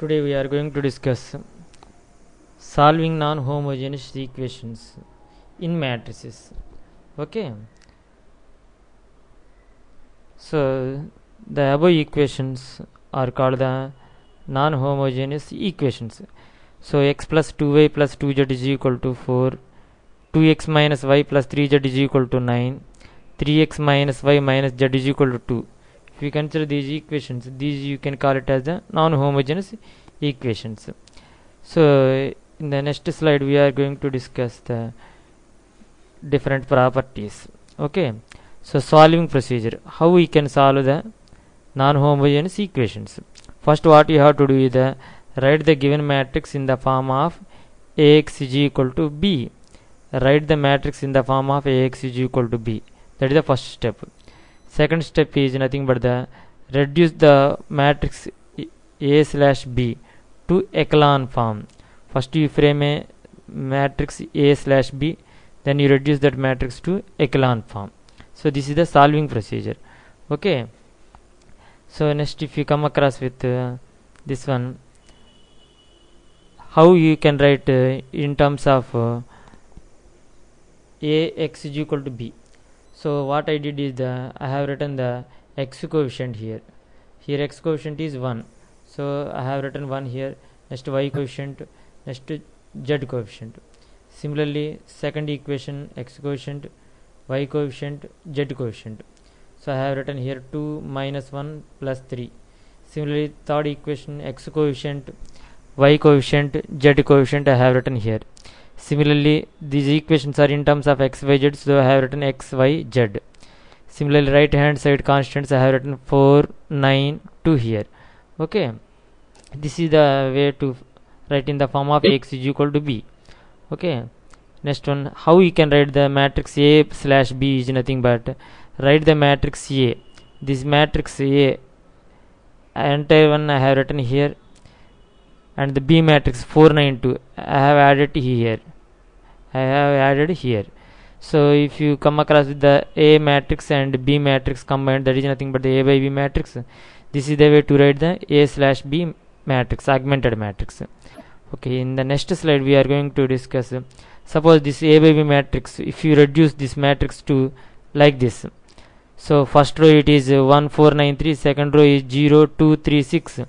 Today we are going to discuss solving non-homogeneous equations in matrices. Okay, so the above equations are called the non-homogeneous equations. So x plus 2y plus 2z is equal to 4, 2x minus y plus 3z is equal to 9, 3x minus y minus z is equal to 2. If you consider these equations, these you can call it as the non-homogeneous equations. So in the next slide we are going to discuss the different properties. Okay, so solving procedure, how we can solve the non-homogeneous equations. First, what you have to do is write the given matrix in the form of Ax is equal to b. Write the matrix in the form of Ax is equal to b. That is the first step. Second step is nothing but the reduce the matrix A slash b to echelon form. First you frame a matrix A slash b, then you reduce that matrix to echelon form. So this is the solving procedure. Okay, so next if you come across with this one, how you can write in terms of Ax is equal to b. So what I did is I have written the x coefficient here. Here x coefficient is 1, so I have written 1 here. Next y coefficient, next z coefficient. Similarly, second equation x coefficient, y coefficient, z coefficient. So I have written here 2 minus 1 plus 3. Similarly, third equation x coefficient, y coefficient, z coefficient I have written here. Similarly, these equations are in terms of x, y, z, so I have written x, y, z. Similarly, right hand side constants I have written 4, 9, 2 here. Okay, this is the way to write in the form of X is equal to b. Okay, next one, how you can write the matrix A slash b is nothing but write the matrix A. This matrix A entire one I have written here, and the B matrix 4, 9, 2 I have added here. So if you come across with the A matrix and B matrix combined, that is nothing but the A by B matrix. This is the way to write the A slash B matrix, augmented matrix. Okay, in the next slide we are going to discuss, suppose this A by B matrix, if you reduce this matrix to like this. So first row it is 1, 4, 9, 3, second row is 0, 2, 3, 6,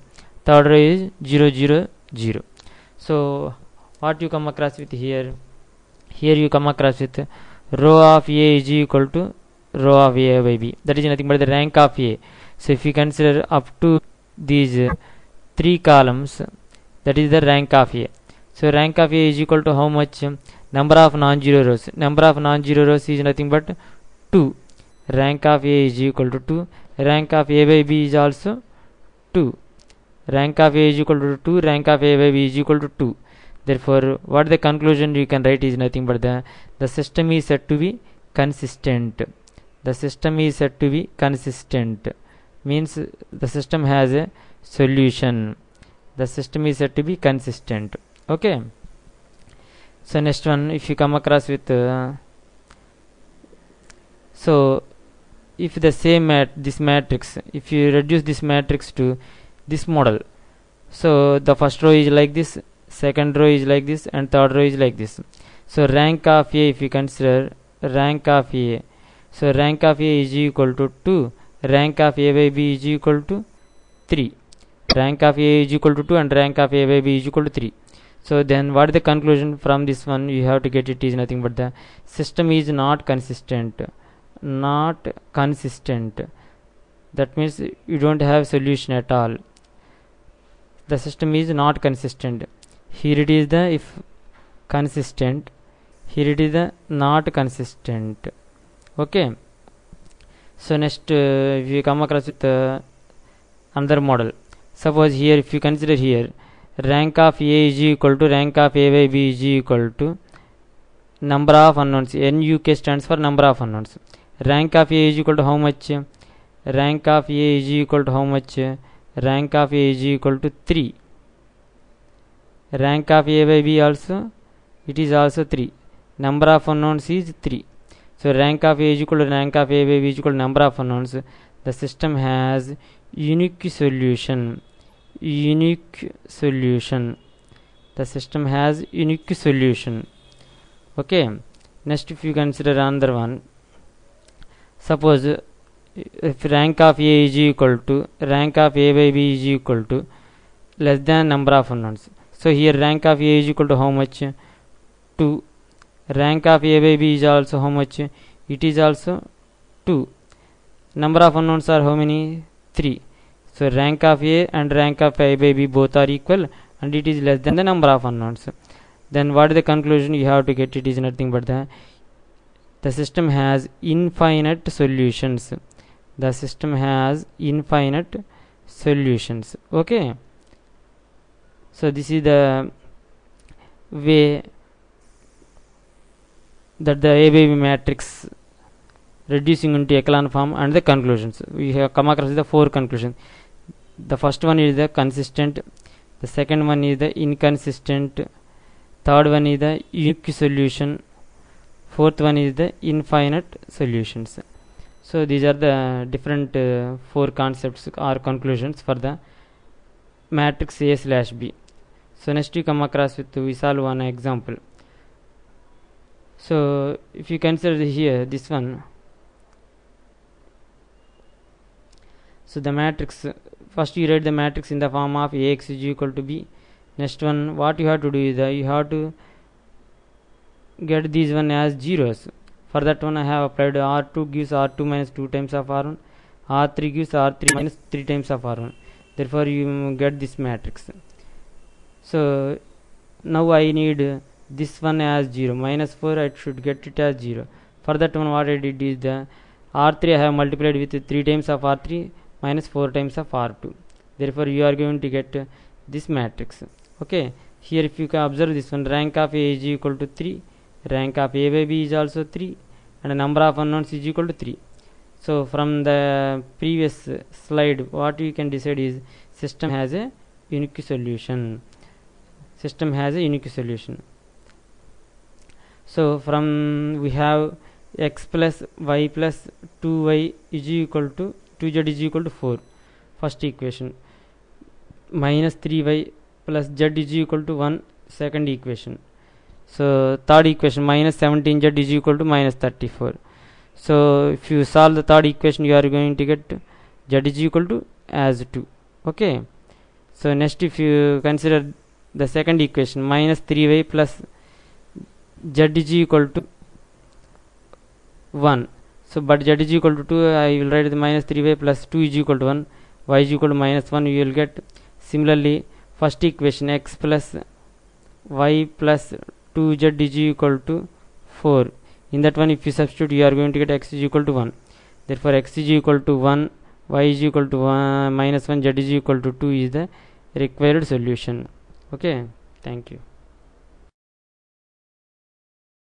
third row is 0, 0, 0. So what you come across with here you come across with row of A is equal to row of A by B. That is nothing but the rank of A. So if you consider up to these 3 columns, that is the rank of A. So rank of A is equal to how much? Number of non-zero rows. Number of non-zero rows is nothing but 2. Rank of A is equal to 2. Rank of A by B is also 2. Rank of A is equal to 2. Rank of A by B is equal to 2. Therefore, what the conclusion you can write is nothing but the system is said to be consistent. The system is said to be consistent, means the system has a solution. The system is said to be consistent. Okay, so next one, if you come across with so if the same this matrix, if you reduce this matrix to this model, so the first row is like this, second row is like this, and third row is like this. So rank of A, if you consider rank of A, so rank of A is equal to 2, rank of A by B is equal to 3. Rank of A is equal to 2 and rank of A by B is equal to 3. So then what is the conclusion from this one? You have to get it is nothing but the system is not consistent. Not consistent. That means you don't have solution at all. The system is not consistent. Here it is the if consistent, here it is the not consistent. Okay, so next if you come across with another model, suppose here if you consider here rank of A is equal to rank of A by B is equal to number of unknowns. NUK stands for number of unknowns. Rank of A is equal to how much? Rank of A is equal to how much? Rank of A is equal to 3. Rank of A by B also, it is also 3. Number of unknowns is 3. So rank of A is equal to rank of A by B is equal to number of unknowns. The system has unique solution. unique solution. The system has unique solution. Okay, next if you consider another one, suppose if rank of A is equal to rank of A by B is equal to less than number of unknowns. So here rank of A is equal to how much? 2. Rank of A by B is also how much? It is also 2. Number of unknowns are how many? 3. So rank of A and rank of A by B both are equal and it is less than the number of unknowns. Then what is the conclusion you have to get? It is nothing but the system has infinite solutions. The system has infinite solutions. Okay, so this is the way that the A by B matrix reducing into echelon form and the conclusions. We have come across the 4 conclusions. The first one is the consistent, the second one is the inconsistent, third one is the unique solution, fourth one is the infinite solutions. So these are the different 4 concepts or conclusions for the matrix A slash B. So next you come across with, we solve one example. So if you consider here this one, so the matrix, first you write the matrix in the form of Ax is equal to B. Next one, what you have to do is you have to get these one as zeros. For that one I have applied R2 gives R2 minus 2 times of R1, R3 gives R3 minus 3 times of R1. Therefore you get this matrix. So now I need this one as 0, minus 4 I should get it as 0. For that one what I did is the R3 I have multiplied with 3 times of R3 minus 4 times of R2. Therefore you are going to get this matrix. Okay, here if you can observe this one, rank of A is equal to 3, rank of A by B is also 3, and the number of unknowns is equal to 3. So from the previous slide what we can decide is system has a unique solution. System has a unique solution. So from we have x plus y plus 2y is equal to 2z is equal to 4, first equation, minus 3y plus z is equal to 1, second equation. So third equation, minus 17z is equal to minus 34. So if you solve the third equation you are going to get z is equal to as 2. Okay, so next if you consider the second equation, minus 3y plus z is equal to 1. So but z is equal to 2, I will write the minus 3y plus 2 is equal to 1, y is equal to minus 1. You will get similarly first equation, x plus y plus 2z is equal to 4. In that one if you substitute you are going to get x is equal to 1. Therefore x is equal to 1, y is equal to 1, minus 1, z is equal to 2 is the required solution. Okay, thank you.